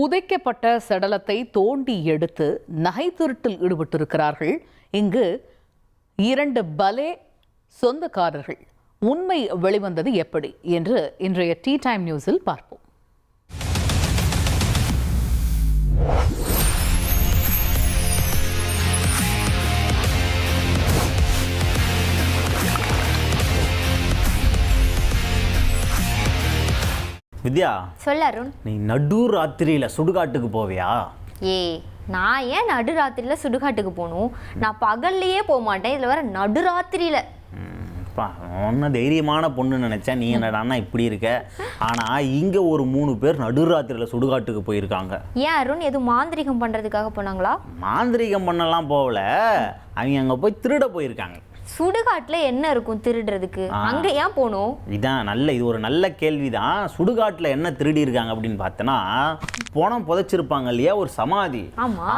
புதைக்கப்பட்ட சடலத்தை தோண்டி எடுத்து நகை திருட்டில் ஈடுபட்டிருக்கிறார்கள் இங்கு 2 பலே சொந்தக்காரர்கள். உண்மை வெளிவந்தது எப்படி என்று இன்றைய டீ டைம் நியூஸில் பார்ப்போம். வித்யா, சொல்ல அருண். நீ நடு ராத்திரியில சுடுகாட்டுக்கு போவியா? நான் ஏன் நடுராத்திரியில் சுடுகாட்டுக்கு போகணும்? நான் பகல்லையே போக மாட்டேன், இதில் வர நடுராத்திரியில். ஒன்ன தைரியமான பொண்ணு நினைச்சேன், நீ என்னடான்னா இப்படி இருக்க. ஆனா இங்க ஒரு 3 பேர் நடுராத்திரியில சுடுகாட்டுக்கு போயிருக்காங்க. ஏன் அருண், எதுவும் மாந்திரிகம் பண்றதுக்காக போனாங்களா? மாந்திரிகம் பண்ணலாம் போகல, அவங்க அங்க போய் திருட போயிருக்காங்க. சுடுகாட்டுல என்ன இருக்கும் திருடுறதுக்கு? அங்க ஏன் போகணும்? இது ஒரு நல்ல கேள்விதான். சுடுகாட்டுல என்ன திருடி இருக்காங்க அப்படின்னு பார்த்தனா, பணம் புதைச்சிருப்பாங்க இல்லையா, ஒரு சமாதி.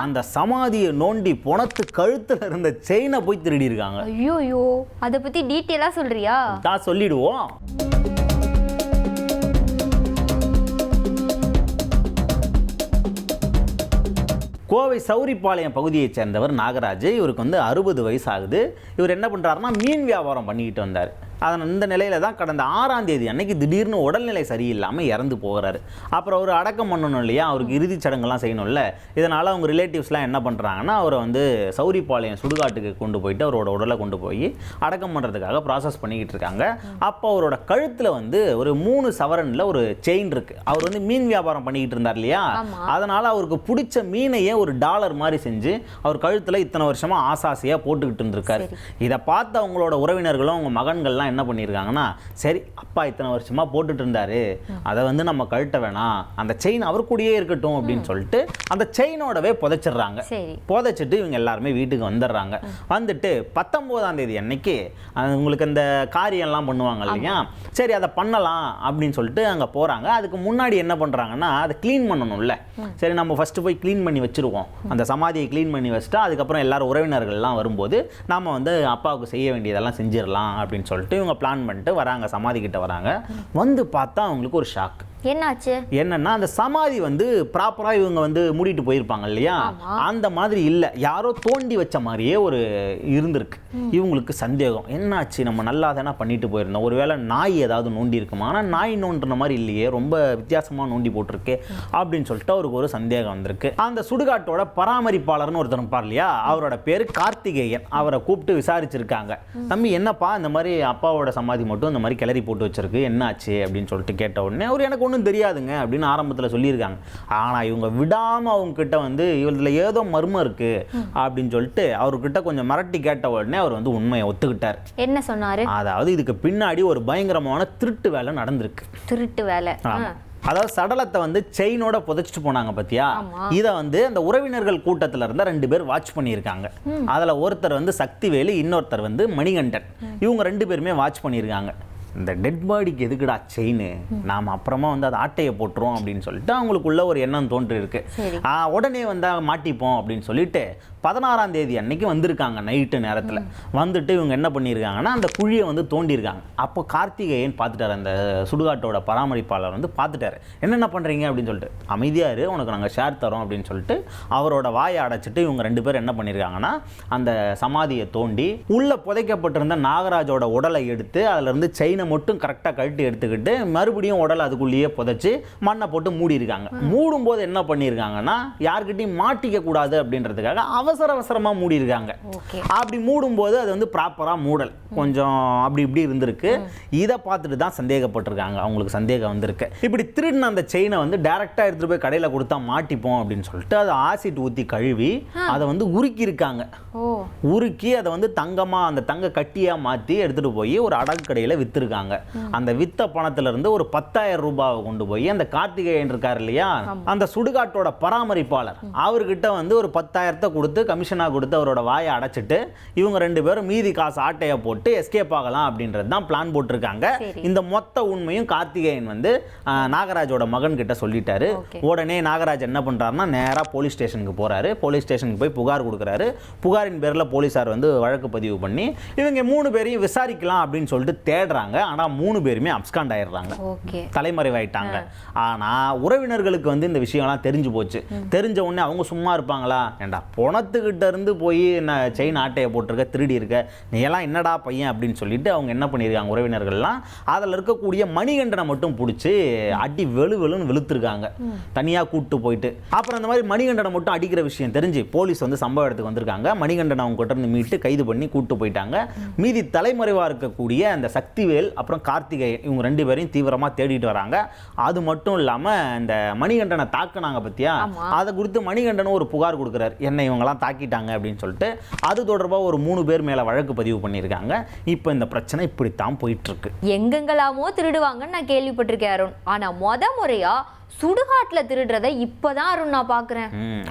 அந்த சமாதியை நோண்டி பணத்து கழுத்துல இருந்த செயினை போய் திருடி இருக்காங்க. ஐயோ, அதை பத்தி டீட்டெயிலா சொல்றியா? தான் சொல்லிடுவோம். கோவை சௌரிப்பாளையம் பகுதியைச் சேர்ந்தவர் நாகராஜ். இவருக்கு வந்து 60 வயசு ஆகுது. இவர் என்ன பண்ணுறாருன்னா மீன் வியாபாரம் பண்ணிக்கிட்டு வந்தார். இந்த நிலையில தான் கடந்த 6ஆம் தேதி அன்னைக்கு திடீர்னு உடல்நிலை சரியில்லாமல் இறந்து போகிறாரு. அப்புறம் அவர் அடக்கம் பண்ணணும் இல்லையா, அவருக்கு இறுதிச் சடங்கெல்லாம் செய்யணும்ல. இதனால் அவங்க ரிலேட்டிவ்ஸ்லாம் என்ன பண்ணுறாங்கன்னா, அவரை வந்து சௌரிப்பாளையம் சுடுகாட்டுக்கு கொண்டு போயிட்டு அவரோட உடலை கொண்டு போய் அடக்கம் பண்ணுறதுக்காக ப்ராசஸ் பண்ணிக்கிட்டு இருக்காங்க. அப்போ அவரோட கழுத்தில் வந்து ஒரு 3 சவரனில் ஒரு செயின் இருக்குது. அவர் வந்து மீன் வியாபாரம் பண்ணிக்கிட்டு இருந்தார் இல்லையா, அதனால் அவருக்கு பிடிச்ச மீனையே ஒரு டாலர் மாதிரி செஞ்சு அவர் கழுத்தில் இத்தனை வருஷமாக ஆசாசியாக போட்டுக்கிட்டு இருந்திருக்காரு. இதை பார்த்து அவங்களோட உறவினர்களும் அவங்க மகன்கள்லாம் என்ன பண்ணியிருக்காங்கன்னா, சரி அப்பா இத்தனை வருஷமா போட்டுட்டு இருந்தாரு, அதை வந்து நம்ம கழட்ட வேணாம், அந்த செயின் அவர் கூடயே இருக்கட்டும் அப்படின்னு சொல்லிட்டு அந்த செயினோடவே புதைச்சிடுறாங்க. புதைச்சிட்டு இவங்க எல்லாருமே வீட்டுக்கு வந்துடுறாங்க. வந்துட்டு 19ஆம் தேதி அன்னைக்கு உங்களுக்கு அந்த காரியம்லாம் பண்ணுவாங்க இல்லையா, சரி அதை பண்ணலாம் அப்படின்னு சொல்லிட்டு அங்கே போகிறாங்க. அதுக்கு முன்னாடி என்ன பண்ணுறாங்கன்னா, அதை க்ளீன் பண்ணணும்ல. சரி நம்ம ஃபஸ்ட்டு போய் க்ளீன் பண்ணி வச்சுருவோம், அந்த சமாதியை க்ளீன் பண்ணி வச்சுட்டு அதுக்கப்புறம் எல்லாரும் உறவினர்கள்லாம் வரும்போது நம்ம வந்து அப்பாவுக்கு செய்ய வேண்டியதெல்லாம் செஞ்சிடலாம் அப்படின்னு சொல்லிட்டு இவங்க பிளான் பண்ணிட்டு வராங்க. சமாதி கிட்ட வராங்க. வந்து பார்த்தா அவங்களுக்கு ஒரு ஷாக். என்னாச்சு? என்னன்னா, அந்த சமாதி வந்து ப்ராப்பரா இவங்க வந்து மூடிட்டு போயிருப்பாங்க இல்லையா, அந்த மாதிரி இல்லை, யாரோ தோண்டி வச்ச மாதிரியே ஒரு இருந்திருக்கு. இவங்களுக்கு சந்தேகம், என்னாச்சு நம்ம நல்லா தானே பண்ணிட்டு போயிருந்தோம், ஒருவேளை நாய் ஏதாவது நோண்டி இருக்குமா, ஆனால் நாய் நோண்டுற மாதிரி இல்லையே, ரொம்ப வித்தியாசமாக நோண்டி போட்டிருக்கு அப்படின்னு சொல்லிட்டு அவருக்கு ஒரு சந்தேகம் வந்திருக்கு. அந்த சுடுகாட்டோட பராமரிப்பாளர்னு ஒருத்தர் இருப்பார் இல்லையா, அவரோட பேர் கார்த்திகேயன். அவரை கூப்பிட்டு விசாரிச்சிருக்காங்க. தம்பி என்னப்பா இந்த மாதிரி அப்பாவோட சமாதி மட்டும் இந்த மாதிரி கிளறி போட்டு வச்சிருக்கு, என்னாச்சு அப்படின்னு சொல்லிட்டு கேட்ட உடனே அவர் எனக்கு ஒன்றும் தெரியாதுங்க அப்படின்னு ஆரம்பத்தில் சொல்லியிருக்காங்க. ஆனால் இவங்க விடாமல் அவங்க கிட்ட வந்து இதில் ஏதோ மர்மம் இருக்கு அப்படின்னு சொல்லிட்டு அவர்கிட்ட கொஞ்சம் மிரட்டி கேட்ட உடனே அவர் வந்து உண்மையை ஒத்துக்கிட்டார். என்ன சொன்னாரு? அதாவது இதுக்கு பின்னாடி ஒரு பயங்கரமான திருட்டு வேலை நடந்திருக்கு. திருட்டு வேலை? அதாவது சடலத்தை வந்து செயினோட புதைச்சிட்டு போனாங்க பத்தியா, இதை வந்து அந்த உறவினர்கள் கூட்டத்தில் இருந்த 2 பேர் வாட்ச் பண்ணியிருக்காங்க. அதில் ஒருத்தர் வந்து சக்திவேலு, இன்னொருத்தர் வந்து மணிகண்டன். இவங்க 2 பேருமே வாட்ச் பண்ணியிருக்காங்க. இந்த டெட் பாடிக்கு எதுக்குடா செயின், நாம் அப்புறமா வந்து அதை ஆட்டையை போட்டுரும் அப்படின்னு சொல்லிட்டு அவங்களுக்குள்ள ஒரு எண்ணம் தோன்றி இருக்கு. உடனே வந்தா மாட்டிப்போம் அப்படின்னு சொல்லிட்டு 16ஆம் தேதி அன்னைக்கு வந்திருக்காங்க நைட்டு நேரத்தில். வந்துட்டு இவங்க என்ன பண்ணியிருக்காங்கன்னா, அந்த குழியை வந்து தோண்டியிருக்காங்க. அப்போ கார்த்திகேயன் பார்த்துட்டார், அந்த சுடுகாட்டோட பராமரிப்பாளர் வந்து பார்த்துட்டாரு. என்னென்ன பண்ணுறீங்க அப்படின்னு சொல்லிட்டு, அமைதியாரு உனக்கு நாங்கள் ஷேர் தரோம் அப்படின்னு சொல்லிட்டு அவரோட வாயை அடைச்சிட்டு இவங்க 2 பேர் என்ன பண்ணியிருக்காங்கன்னா, அந்த சமாதியை தோண்டி உள்ள புதைக்கப்பட்டிருந்த நாகராஜோட உடலை எடுத்து அதுல இருந்து செயினை மட்டும் கரெக்டாக கழட்டி எடுத்துக்கிட்டு மறுபடியும் உடல் அதுக்குள்ளேயே புதைச்சி மண்ணை போட்டு மூடி இருக்காங்க. மூடும் போது என்ன பண்ணியிருக்காங்கன்னா, யார்கிட்டையும் மாட்டிக்க கூடாது அப்படின்றதுக்காக அவசரமாக மூடி இருக்காங்க. அப்படி மூடும் போது அது வந்து ப்ராப்பரா மூடல் கொஞ்சம் அப்படி இப்படி இருந்திருக்கு. இதை பார்த்துட்டு தான் சந்தேகப்பட்டிருக்காங்க, அவங்களுக்கு சந்தேகம் வந்திருக்கு. இப்படி திருடின அந்த செயினை வந்து டைரக்டா எடுத்துட்டு போய் கடையில் கொடுத்தா மாட்டிப்போம் அப்படின்னு சொல்லிட்டு அதை ஆசிட் ஊற்றி கழுவி அதை வந்து உருக்கி இருக்காங்க. உருக்கி அதை வந்து தங்கமா, அந்த தங்க கட்டியா மாற்றி எடுத்துட்டு போய் ஒரு அடகு கடையில் வித்திருக்காங்க. அந்த வித்த பணத்துல இருந்து ஒரு 10,000 ரூபாவை கொண்டு போய் அந்த கார்த்திகேயன் இருக்கார் இல்லையா, அந்த சுடுகாட்டோட பராமரிப்பாளர் அவர்கிட்ட வந்து ஒரு 10,000 கொடுத்து கமிஷனாக கொடுத்து அவரோட வாயை அடைச்சிட்டு இவங்க 2 பேரும் மீதி காசு ஆட்டையை போட்டு எஸ்கேப் ஆகலாம் அப்படின்றது தான் பிளான் போட்டிருக்காங்க. இந்த மொத்த உண்மையும் கார்த்திகேயன் வந்து நாகராஜோட மகன் கிட்ட சொல்லிட்டாரு. உடனே நாகராஜ் என்ன பண்றாருன்னா நேராக போலீஸ் ஸ்டேஷனுக்கு போறாரு. போலீஸ் ஸ்டேஷனுக்கு போய் புகார் கொடுக்குறாரு. புகாரின் பேரில் போலீஸார் வந்து வழக்கு பதிவு பண்ணி இவங்க 3 பேரையும் விசாரிக்கலாம் அப்படின்னு சொல்லிட்டு தேடுறாங்க. ஆனால் 3 பேருமே அப்ஸ்காண்ட் ஆயிடுறாங்க, தலைமறைவாயிட்டாங்க. ஆனால் உறவினர்களுக்கு வந்து இந்த விஷயம்லாம் தெரிஞ்சு போச்சு. தெரிஞ்ச உடனே அவங்க சும்மா இருப்பாங்களா? ஏண்டா பணத்துக்கிட்ட இருந்து போய் நான் செயின் ஆட்டையை போட்டிருக்க, திருடி இருக்க, நீ எல்லாம் என்னடா பையன் அப்படின்னு சொல்லிட்டு அவங்க என்ன பண்ணியிருக்காங்க, உறவினர்கள்லாம் அதில் இருக்கக்கூடிய மணிகண்டனை மட்டும் பிடிச்சி அடி வெளுன்னு வெளுத்துருக்காங்க, தனியாக கூப்பிட்டு போயிட்டு. அப்புறம் அந்த மாதிரி மணிகண்டனை மட்டும் அடிக்கிற விஷயம் தெரிஞ்சு போலீஸ் வந்து சம்பவ இடத்துக்கு வந்திருக்காங்க. மணிகண்டனை அவங்க கிட்ட இருந்து மீட்டு கைது பண்ணி கூப்பிட்டு போயிட்டாங்க. மீதி தலைமறைவாக இருக்கக்கூடிய அந்த சக்திவேல் அப்புறம் கார்த்திகேயன் இவங்க 2 பேரையும் தீவிரமாக தேடிட்டு வராங்க. அது மட்டும் இல்லாமல் இந்த மணிகண்டனை தாக்குனாங்க பத்தியா, அதை குறித்து மணிகண்டன் ஒரு புகார் கொடுக்குறாரு, என்ன இவங்கெல்லாம் தாக்கிட்டாங்க அப்படின்னு சொல்லிட்டு. அது தொடர்பாக ஒரு 3 பேர் மேலே வழக்கு பதிவு பண்ணியிருக்காங்க. இப்போ இந்த பிரச்சனை இப்படித்தான் போயிட்டு இருக்கு. எங்கெங்கெல்லாமோ திருடுவாங்கன்னு நான் கேள்விப்பட்டிருக்கேன் அருண். ஆனா முறையா சுடுகாட்டில் திருடுறதை இப்போதான் அருண் நான் பார்க்குறேன்.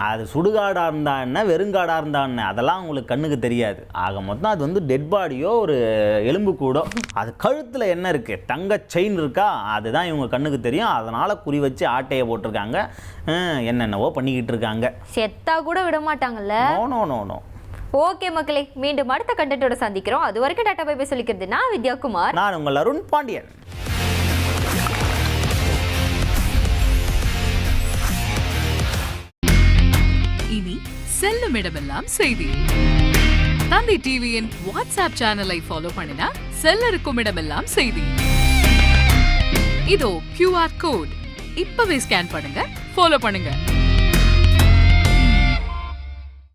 அது சுடுகாடாக இருந்தா என்ன, வெறுங்காடாக இருந்தா என்ன, அதெல்லாம் உங்களுக்கு கண்ணுக்கு தெரியாது. ஆக மொத்தம் அது வந்து டெட் பாடியோ ஒரு எலும்பு கூடோ, அது கழுத்தில் என்ன இருக்குது, தங்க செயின் இருக்கா, அதுதான் இவங்க கண்ணுக்கு தெரியும். அதனால் குறி வச்சு ஆட்டையை போட்டிருக்காங்க, என்னென்னவோ பண்ணிக்கிட்டு இருக்காங்க. செத்தா கூட விட மாட்டாங்கல்ல. நோ. ஓகே மக்களே, மீண்டும் அடுத்த கண்டென்ட்டோட சந்திக்கிறோம். அது வரைக்கும் டாட்டா பை பை சொல்லிக்கிறது நான் வித்யாகுமார். நான் உங்கள் அருண் பாண்டியன். இனி செல்லும் இடமெல்லாம் செய்தி. தந்தி டிவியின் வாட்ஸ்அப் சேனலை ஃபாலோ பண்ணினா செல்ல இருக்கும் இடமெல்லாம் செய்தி. இதோ QR கோட், இப்பவே ஸ்கேன் பண்ணுங்க, ஃபாலோ பண்ணுங்க.